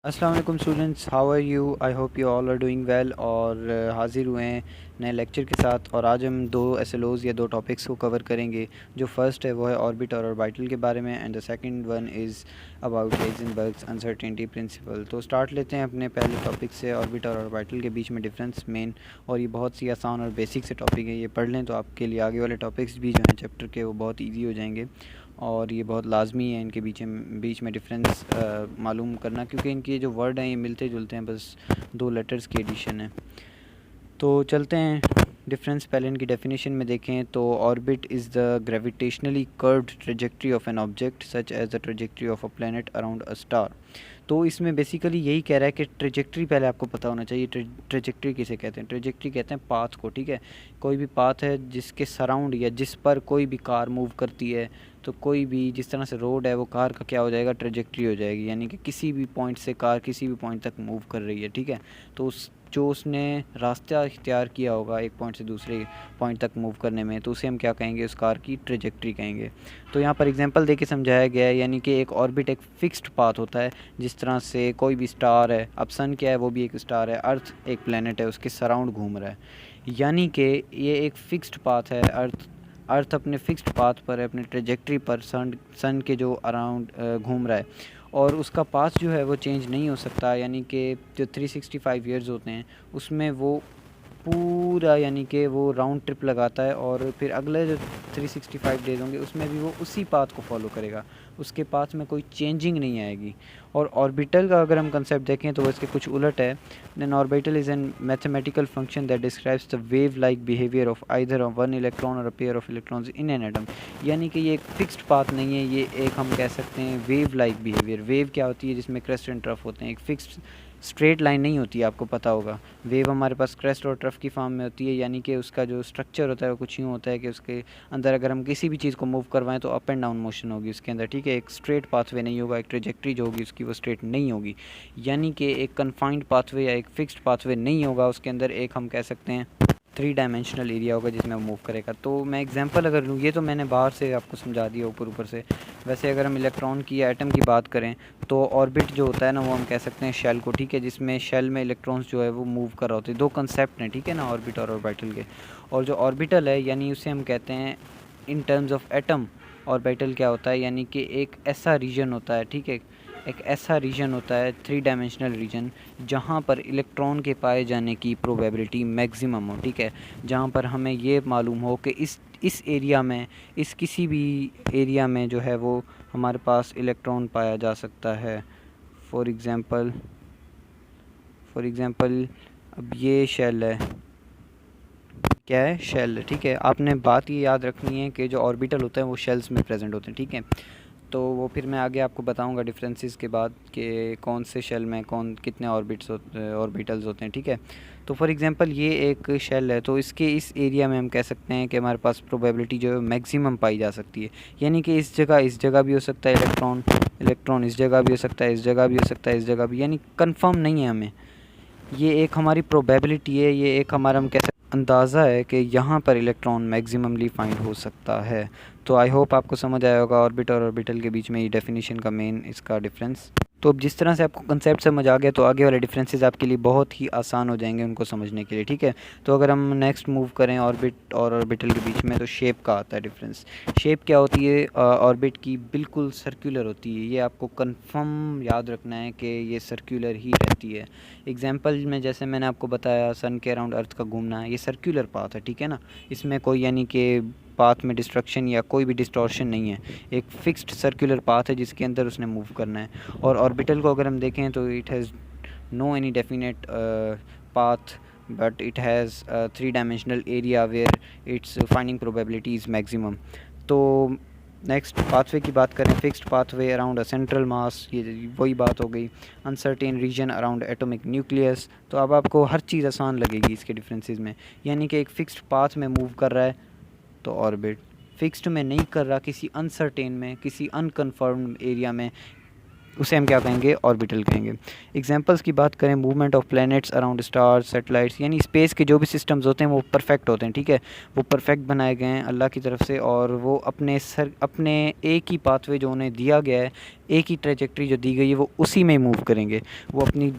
अस्सलाम वालेकुम students, how are you? I hope you all are doing well. और हाज़िर हुए हैं नए लेक्चर के साथ। और आज हम दो एसएलओज़ या दो टॉपिक्स को कवर करेंगे। जो फर्स्ट है वो है ऑर्बिट और ऑर्बिटल के बारे में, and the second one is about Heisenberg's uncertainty principle. तो स्टार्ट लेते हैं अपने पहले टॉपिक से, ऑर्बिट और ऑर्बिटल के बीच में डिफरेंस मेन। और ये बहुत सी आसान और बेसिक से टॉपिक है, ये पढ़ लें तो आपके लिए आगे वाले टॉपिक्स भी जो हैं चैप्टर के वो बहुत ईजी हो जाएंगे। और ये बहुत लाजमी है इनके बीच में डिफरेंस मालूम करना, क्योंकि इनके जो वर्ड हैं ये मिलते जुलते हैं, बस दो लेटर्स की एडिशन है। तो चलते हैं डिफरेंस पहले इनकी डेफिनेशन में देखें तो orbit is the gravitationally curved trajectory of an object such as the trajectory of a planet around a star. तो इसमें बेसिकली यही कह रहा है कि ट्रेजेक्ट्री पहले आपको पता होना चाहिए। ट्रेजेक्ट्री किसे कहते हैं? ट्रेजेक्ट्री कहते हैं पाथ को, ठीक है। कोई भी पाथ है जिसके सराउंड या जिस पर कोई भी कार मूव करती है, तो कोई भी जिस तरह से रोड है वो कार का क्या हो जाएगा? ट्रेजेक्ट्री हो जाएगी। यानी कि किसी भी पॉइंट से कार किसी भी पॉइंट तक मूव कर रही है, ठीक है। तो उस जो उसने रास्ता इख्तियार किया होगा एक पॉइंट से दूसरे पॉइंट तक मूव करने में, तो उसे हम क्या कहेंगे? उस कार की ट्रेजेक्ट्री कहेंगे। तो यहाँ पर एग्जांपल दे के समझाया गया है, यानी कि एक ऑर्बिट एक फ़िक्स्ड पाथ होता है। जिस तरह से कोई भी स्टार है, अब सन क्या है? वो भी एक स्टार है। अर्थ एक प्लेनेट है, उसके सराउंड घूम रहा है। यानी कि ये एक फ़िक्स्ड पाथ है। अर्थ अपने फ़िक्स्ड पाथ पर है, अपने ट्रेजेक्ट्री पर सन के जो अराउंड घूम रहा है। और उसका पाथ जो है वो चेंज नहीं हो सकता। यानी कि जो 365 ईयर्स होते हैं उसमें वो पूरा, यानी कि वो राउंड ट्रिप लगाता है, और फिर अगले जो 365 डेज़ होंगे उसमें भी वो उसी पाथ को फॉलो करेगा। उसके पाथ में कोई चेंजिंग नहीं आएगी। और ऑर्बिटल का अगर हम कंसेप्ट देखें तो वो इसके कुछ उलट है। An orbital is an mathematical function that describes the wave like behaviour of either of one electron और a pair of electrons in an atom. यानी कि ये एक फिक्स्ड पाथ नहीं है, ये एक हम कह सकते हैं वेव लाइक बिहेवियर। वेव क्या होती है? जिसमें क्रेस्ट एंड ट्रफ होते हैं। एक फिक्स्ड स्ट्रेट लाइन नहीं होती है, आपको पता होगा। वेव हमारे पास क्रेस्ट और ट्रफ की फॉर्म में होती है, यानी कि उसका जो स्ट्रक्चर होता है वो कुछ यूँ होता है कि उसके अंदर अगर हम किसी भी चीज़ को मूव करवाएं तो अप एंड डाउन मोशन होगी उसके अंदर, ठीक है। एक स्ट्रेट पाथवे नहीं होगा, एक ट्रेजेक्ट्री जो होगी उसकी वो स्ट्रेट नहीं होगी। यानी कि एक कन्फाइंड पाथवे या एक फिक्स्ड पाथवे नहीं होगा उसके अंदर। एक हम कह सकते हैं 3 डायमेंशनल एरिया होगा जिसमें वो मूव करेगा। तो मैं एग्जांपल अगर लूँ, ये तो मैंने बाहर से आपको समझा दिया ऊपर ऊपर से। वैसे अगर हम इलेक्ट्रॉन की या एटम की बात करें तो ऑर्बिट जो होता है ना, वो हम कह सकते हैं शेल को, ठीक है। जिसमें शेल में इलेक्ट्रॉन्स जो है वो मूव कर रहा होते हैं। दो कंसेप्ट हैं, ठीक है ना, ऑर्बिट और ऑर्बिटल के। और जो ऑर्बिटल है यानी उसे हम कहते हैं in terms of atom. Orbital क्या होता है? यानी कि एक ऐसा रीजन होता है, ठीक है, एक ऐसा रीजन होता है 3 डायमेंशनल रीजन, जहाँ पर इलेक्ट्रॉन के पाए जाने की प्रोबेबिलिटी मैक्सिमम हो, ठीक है। जहाँ पर हमें ये मालूम हो कि इस एरिया में, इस किसी भी एरिया में जो है वो हमारे पास इलेक्ट्रॉन पाया जा सकता है। फॉर एग्ज़ाम्पल अब ये शेल है, क्या है? शेल, ठीक है। आपने बात ये याद रखनी है कि जो ऑर्बिटल होते हैं वो शेल्स में प्रेजेंट होते हैं, ठीक है। तो वो फिर मैं आगे आपको बताऊंगा डिफरेंसेस के बाद कि कौन से शेल में कौन कितने ऑर्बिटल्स होते हैं, ठीक है। तो फॉर एग्जांपल ये एक शेल है, तो इसके इस एरिया में हम कह सकते हैं कि हमारे पास प्रोबेबिलिटी जो है मैक्सिमम पाई जा सकती है। यानी कि इस जगह भी हो सकता है इलेक्ट्रॉन, इस जगह भी हो सकता है, इस जगह भी हो सकता है, इस जगह भी, यानी कंफर्म नहीं है हमें। ये एक हमारी प्रोबेबिलिटी है, ये एक हमारा हम कैसे अंदाज़ा है कि यहाँ पर इलेक्ट्रॉन मैक्सिममली फाइंड हो सकता है। तो आई होप आपको समझ आया होगा ऑर्बिट और ऑर्बिटल के बीच में ये डेफिनेशन का मेन इसका डिफरेंस। तो अब जिस तरह से आपको कंसेप्ट समझ आ गया तो आगे वाले डिफरेंसेस आपके लिए बहुत ही आसान हो जाएंगे उनको समझने के लिए, ठीक है। तो अगर हम नेक्स्ट मूव करें ऑर्बिट और ऑर्बिटल के बीच में, तो शेप का आता है डिफरेंस। शेप क्या होती है? ऑर्बिट की बिल्कुल सर्कुलर होती है। ये आपको कंफर्म याद रखना है कि ये सर्कुलर ही रहती है। एग्जाम्पल में जैसे मैंने आपको बताया सन के अराउंड अर्थ का घूमना, ये सर्कुलर पाथ है, ठीक है ना। इसमें कोई यानी कि पाथ में डिस्ट्रक्शन या कोई भी डिस्टॉर्शन नहीं है। एक फिक्स्ड सर्कुलर पाथ है जिसके अंदर उसने मूव करना है। और ऑर्बिटल को अगर हम देखें तो it has no any definite path, but it has 3 dimensional area where it's finding probability is maximum. तो नेक्स्ट पाथवे की बात करें, fixed pathway around a central mass, ये वही बात हो गई। Uncertain region around atomic nucleus. तो अब आपको हर चीज़ आसान लगेगी इसके डिफरेंसेस में। यानी कि एक फिक्स्ड पाथ में मूव कर रहा है तो ऑर्बिट, फिक्स्ड में नहीं कर रहा, किसी अनसर्टेन में, किसी अनकन्फर्म्ड एरिया में, उसे हम क्या कहेंगे, ऑर्बिटल कहेंगे। एग्जांपल्स की बात करें, movement of planets around stars, satellites, यानी स्पेस के जो भी सिस्टम्स होते हैं वो परफेक्ट होते हैं, ठीक है। वो परफेक्ट बनाए गए हैं अल्लाह की तरफ से, और वो अपने एक ही पाथवे जो उन्हें दिया गया है, एक ही ट्रेजेक्ट्री जो दी गई है, वो उसी में मूव करेंगे, वो अपनी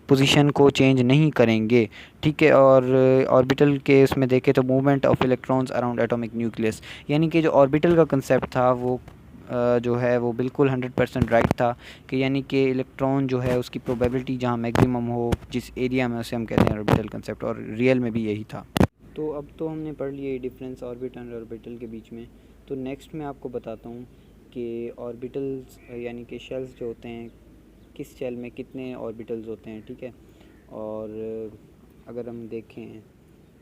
पोजीशन को चेंज नहीं करेंगे, ठीक है। और ऑर्बिटल के उसमें देखें तो movement of electrons around atomic nucleus, यानी कि जो ऑर्बिटल का कंसेप्ट था वो जो है वो बिल्कुल 100% राइट था, कि यानी कि इलेक्ट्रॉन जो है उसकी प्रोबेबिलिटी जहाँ मैक्सिमम हो जिस एरिया में, उसे हम कहते हैं ऑर्बिटल कंसेप्ट, और रियल में भी यही था। तो अब तो हमने पढ़ लिया डिफरेंस ऑर्बिट और ऑर्बिटल के बीच में। तो नेक्स्ट मैं आपको बताता हूँ कि ऑर्बिटल्स यानी कि शेल्स जो होते हैं, किस शेल में कितने ऑर्बिटल्स होते हैं, ठीक है। और अगर हम देखें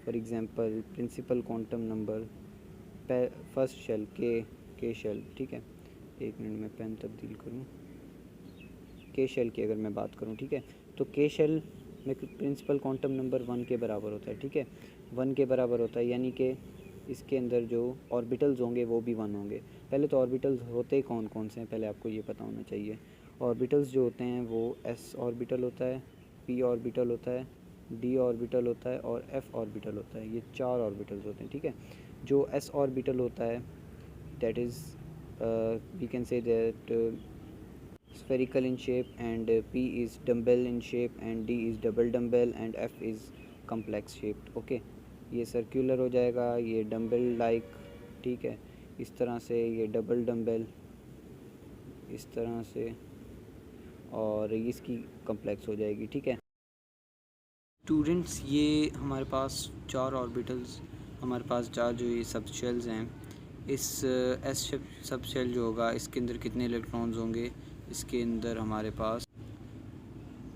for example principal quantum number, first shell के शेल, ठीक है। एक मिनट में पेन तब्दील करूँ। के शेल की अगर मैं बात करूँ, ठीक है, तो के शेल में प्रिंसिपल क्वांटम नंबर 1 के बराबर होता है, ठीक है। 1 के बराबर होता है, यानी कि इसके अंदर जो ऑर्बिटल्स होंगे वो भी 1 होंगे। पहले तो ऑर्बिटल्स होते कौन कौन से हैं, पहले आपको ये पता होना चाहिए। ऑर्बिटल्स जो होते हैं वो एस ऑर्बिटल होता है, पी ऑर्बिटल होता है, डी ऑर्बिटल होता है और एफ ऑर्बिटल होता है। ये 4 ऑर्बिटल्स होते हैं, ठीक है। जो एस ऑर्बिटल होता है, that is we can say that spherical in shape, and P is dumbbell in shape, and D is double dumbbell, and F is complex shaped, okay. ये सर्कुलर हो जाएगा, ये डम्बल लाइक, ठीक है, इस तरह से, ये डबल डम्बल इस तरह से, और इसकी कम्प्लेक्स हो जाएगी, ठीक है। स्टूडेंट्स, ये हमारे पास 4 ऑर्बिटल्स, हमारे पास 4 जो ये सब शेल्स हैं, इस एस सब शेल जो होगा इसके अंदर कितने इलेक्ट्रॉन्स होंगे, इसके अंदर हमारे पास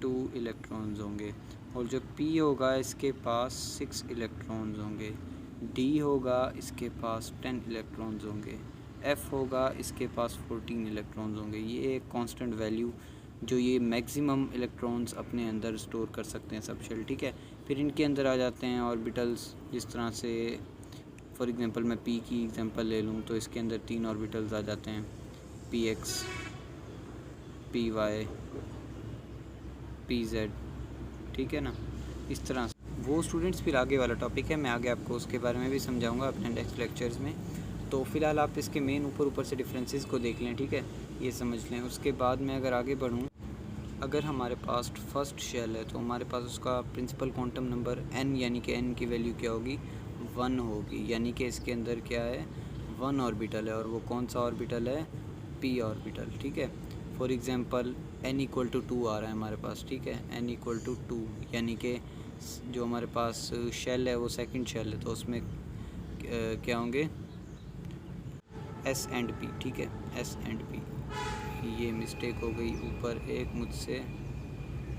2 इलेक्ट्रॉन्स होंगे। और जो पी होगा इसके पास 6 इलेक्ट्रॉन्स होंगे, डी होगा इसके पास 10 इलेक्ट्रॉन्स होंगे, एफ़ होगा इसके पास 14 इलेक्ट्रॉन्स होंगे। ये एक कांस्टेंट वैल्यू जो ये मैक्सिमम इलेक्ट्रॉन्स अपने अंदर स्टोर कर सकते हैं सब शेल, ठीक है। फिर इनके अंदर आ जाते हैं ऑर्बिटल्स, जिस तरह से फॉर एग्जांपल मैं पी की एग्जांपल ले लूँ तो इसके अंदर 3 ऑर्बिटल्स आ जाते हैं, p x, p y, p z, ठीक है ना, इस तरह से। वो स्टूडेंट्स फिर आगे वाला टॉपिक है, मैं आगे आपको उसके बारे में भी समझाऊंगा अपने नेक्स्ट लेक्चर्स में। तो फ़िलहाल आप इसके मेन ऊपर से डिफरेंसेस को देख लें, ठीक है, ये समझ लें। उसके बाद मैं अगर आगे बढ़ूँ, अगर हमारे पास फर्स्ट शेल है तो हमारे पास उसका प्रिंसिपल क्वांटम नंबर n, यानी कि n की वैल्यू क्या होगी, 1 होगी, यानी कि इसके अंदर क्या है, 1 ऑर्बिटल है, और वो कौन सा ऑर्बिटल है, p ऑर्बिटल, ठीक है। For example n equal to 2 आ रहा है हमारे पास, ठीक है, n इक्वल टू 2, यानी कि जो हमारे पास शेल है वो सेकंड शेल है, तो उसमें क्या होंगे, s एंड p, ठीक है, s एंड p। ये मिस्टेक हो गई ऊपर एक मुझसे,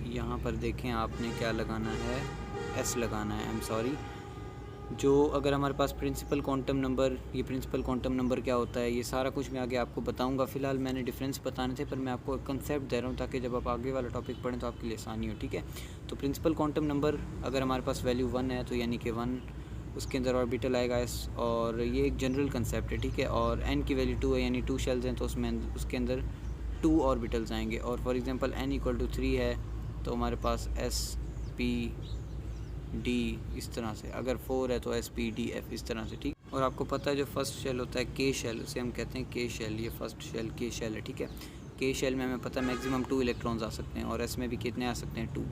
यहाँ पर देखें आपने क्या लगाना है, s लगाना है, आई एम सॉरी। जो अगर हमारे पास प्रिंसिपल क्वांटम नंबर, ये प्रिंसिपल क्वांटम नंबर क्या होता है, ये सारा कुछ मैं आगे आपको बताऊंगा। फ़िलहाल मैंने डिफरेंस बताने थे, पर मैं आपको एक कंसेप्ट दे रहा हूँ ताकि जब आप आगे वाला टॉपिक पढ़ें तो आपके लिए आसानी हो, ठीक है। तो प्रिंसिपल क्वांटम नंबर अगर हमारे पास वैल्यू 1 है तो यानी कि 1, उसके अंदर ऑर्बिटल आएगा एस, और ये एक जनरल कंसेप्ट है, ठीक है। और n की वैल्यू 2 है, यानी 2 शेल्स हैं, तो उसमें उसके अंदर 2 ऑर्बिटल्स आएंगे। और for example n equal to 3 है तो हमारे पास s p d इस तरह से, अगर 4 है तो s p d f इस तरह से, ठीक। और आपको पता है जो फर्स्ट शेल होता है के शेल, उसे हम कहते हैं के शेल, ये फर्स्ट शेल के शेल है, ठीक है। के शेल में हमें पता है मैक्सिमम 2 इलेक्ट्रॉन्स आ सकते हैं, और एस में भी कितने आ सकते हैं, 2।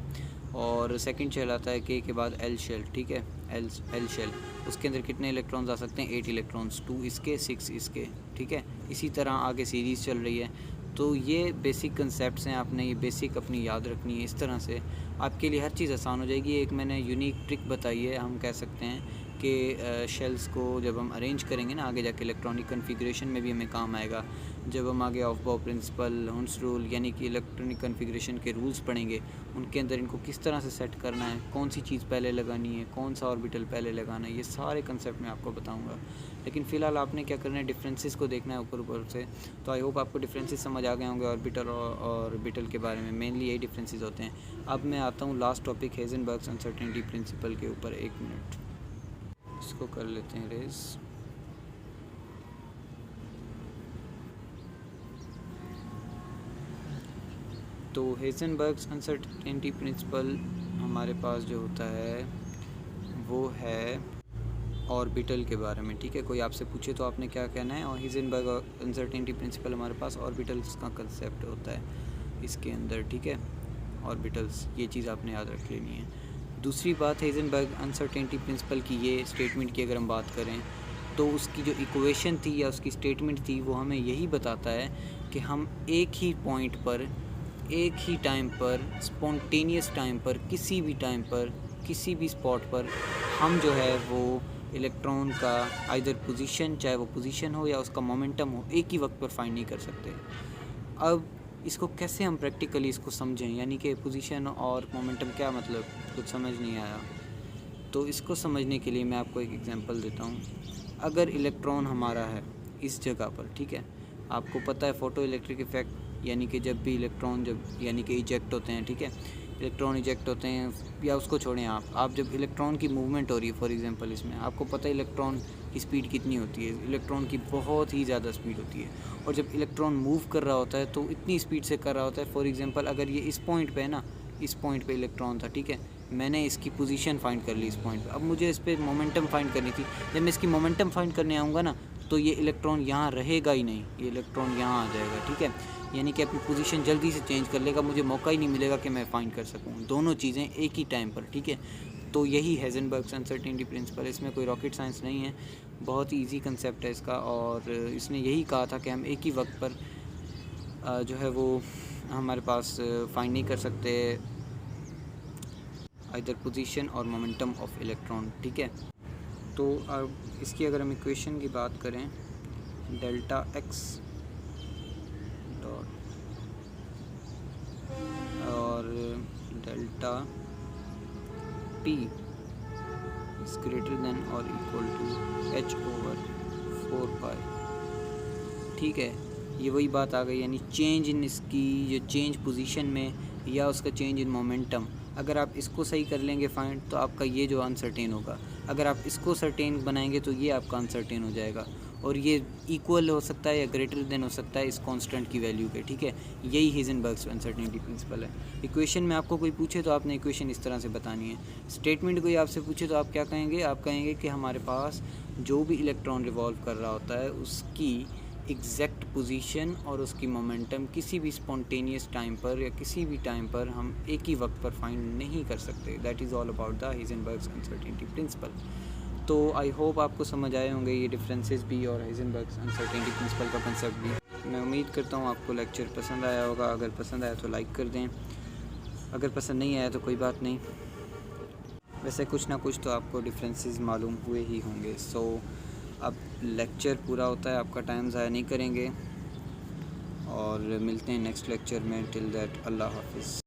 और सेकंड शेल आता है के बाद एल शेल, ठीक है, एल शेल, उसके अंदर कितने इलेक्ट्रॉन्स आ सकते हैं, 8 इलेक्ट्रॉन्स, 2 इसके 6 इसके, ठीक है। इसी तरह आगे सीरीज़ चल रही है। तो ये बेसिक कंसेप्ट्स हैं, आपने ये बेसिक अपनी याद रखनी है। इस तरह से आपके लिए हर चीज़ आसान हो जाएगी। एक मैंने यूनिक ट्रिक बताई है, हम कह सकते हैं कि शेल्स को जब हम अरेंज करेंगे ना, आगे जाके इलेक्ट्रॉनिक कन्फिग्रेशन में भी हमें काम आएगा। जब हम आगे ऑफ बॉ प्रिंसिपल, हुन्स रूल, यानी कि इलेक्ट्रॉनिक कन्फिग्रेशन के रूल्स पढ़ेंगे, उनके अंदर इनको किस तरह से सेट करना है, कौन सी चीज़ पहले लगानी है, कौन सा ऑर्बिटल पहले लगाना है, ये सारे कंसेप्ट मैं आपको बताऊंगा। लेकिन फ़िलहाल आपने क्या करना है, डिफरेंसेस को देखना है ऊपर से। तो आई होप आपको डिफरेंसेस समझ आ गए होंगे ऑर्बिटल और ऑर्बिटल के बारे में, मेनली यही डिफरेंसेस होते हैं। अब मैं आता हूँ लास्ट टॉपिक, हेज़नबर्ग्स अनसर्टेनिटी प्रिंसिपल के ऊपर। एक मिनट, इसको कर लेते हैं रेस। तो हेज़नबर्ग्स अनसर्टेनिटी प्रिंसिपल हमारे पास जो होता है वो है ऑर्बिटल के बारे में, ठीक है। कोई आपसे पूछे तो आपने क्या कहना है, और हेज़नबर्ग अनसर्टेनिटी प्रिंसिपल हमारे पास ऑर्बिटल्स का कंसेप्ट होता है इसके अंदर, ठीक है। ऑर्बिटल्स, ये चीज़ आपने याद रख लेनी है। दूसरी बात हेज़नबर्ग अनसर्टेनिटी प्रिंसिपल की ये स्टेटमेंट की अगर हम बात करें तो उसकी जो इक्वेशन थी या उसकी स्टेटमेंट थी वो हमें यही बताता है कि हम एक ही पॉइंट पर, एक ही टाइम पर, स्पॉन्टेनियस टाइम पर, किसी भी टाइम पर, किसी भी स्पॉट पर हम जो है वो इलेक्ट्रॉन का आइदर पोजीशन, चाहे वो पोजीशन हो या उसका मोमेंटम हो, एक ही वक्त पर फाइंड नहीं कर सकते। अब इसको कैसे हम प्रैक्टिकली इसको समझें, यानी कि पोजीशन और मोमेंटम क्या मतलब, कुछ समझ नहीं आया। तो इसको समझने के लिए मैं आपको एक एग्जांपल देता हूँ। अगर इलेक्ट्रॉन हमारा है इस जगह पर, ठीक है, आपको पता है फोटो इलेक्ट्रिक इफेक्ट, यानी कि जब भी इलेक्ट्रॉन यानी कि इजेक्ट होते हैं, ठीक है, इलेक्ट्रॉन इजेक्ट होते हैं, या उसको छोड़ें आप जब इलेक्ट्रॉन की मूवमेंट हो रही है फॉर एग्जांपल, इसमें आपको पता है इलेक्ट्रॉन की स्पीड कितनी होती है, इलेक्ट्रॉन की बहुत ही ज़्यादा स्पीड होती है। और जब इलेक्ट्रॉन मूव कर रहा होता है तो इतनी स्पीड से कर रहा होता है, फॉर एग्जांपल अगर ये इस पॉइंट पे है ना, इस पॉइंट पे इलेक्ट्रॉन था, ठीक है, मैंने इसकी पोजीशन फाइंड कर ली इस पॉइंट पे, अब मुझे इस पर मोमेंटम फाइंड करनी थी। जब मैं इसकी मोमेंटम फाइंड करने आऊँगा ना, तो ये इलेक्ट्रॉन यहाँ रहेगा ही नहीं, ये इलेक्ट्रॉन यहाँ आ जाएगा, ठीक है, यानी कि अपनी पोजीशन जल्दी से चेंज कर लेगा, मुझे मौका ही नहीं मिलेगा कि मैं फाइंड कर सकूँ दोनों चीज़ें एक ही टाइम पर, ठीक है। तो यही हेज़नबर्ग्स अनसर्टेनिटी प्रिंसिपल, इसमें कोई रॉकेट साइंस नहीं है, बहुत ही ईजी कंसेप्ट है इसका। और इसने यही कहा था कि हम एक ही वक्त पर जो है वो हमारे पास फाइंड नहीं कर सकते आइदर पोजीशन और मोमेंटम ऑफ इलेक्ट्रॉन, ठीक है। तो अब इसकी अगर हम इक्वेशन की बात करें, डेल्टा एक्स डॉट और delta P is greater than और इक्वल टू एच ओवर 4 पाई, ठीक है। ये वही बात आ गई, यानी चेंज इन इसकी जो चेंज पोजीशन में या उसका चेंज इन मोमेंटम, अगर आप इसको सही कर लेंगे फाइंड तो आपका ये जो अनसर्टेन होगा, अगर आप इसको सर्टेन बनाएंगे तो ये आपका अनसर्टेन हो जाएगा, और ये इक्वल हो सकता है या ग्रेटर देन हो सकता है इस कांस्टेंट की वैल्यू के, ठीक है। यही हेज़नबर्ग्स अनसर्टेनिटी प्रिंसिपल है। इक्वेशन में आपको कोई पूछे तो आपने इक्वेशन इस तरह से बतानी है। स्टेटमेंट कोई आपसे पूछे तो आप क्या कहेंगे, आप कहेंगे कि हमारे पास जो भी इलेक्ट्रॉन रिवॉल्व कर रहा होता है उसकी एग्जैक्ट पोजीशन और उसकी मोमेंटम किसी भी स्पॉन्टेनियस टाइम पर या किसी भी टाइम पर हम एक ही वक्त पर फाइंड नहीं कर सकते। That is all about the Heisenberg's uncertainty principle. तो आई होप आपको समझ आए होंगे ये डिफरेंसेस भी और हेज़नबर्ग्स अनसर्टेनिटी प्रिंसिपल का कंसेप्ट भी। मैं उम्मीद करता हूँ आपको लेक्चर पसंद आया होगा। अगर पसंद आया तो लाइक कर दें, अगर पसंद नहीं आया तो कोई बात नहीं, वैसे कुछ ना कुछ तो आपको डिफरेंसेस मालूम हुए ही होंगे। सो अब लेक्चर पूरा होता है, आपका टाइम ज़ाया नहीं करेंगे और मिलते हैं नेक्स्ट लेक्चर में। टिल दैट अल्लाह हाफ़िज़।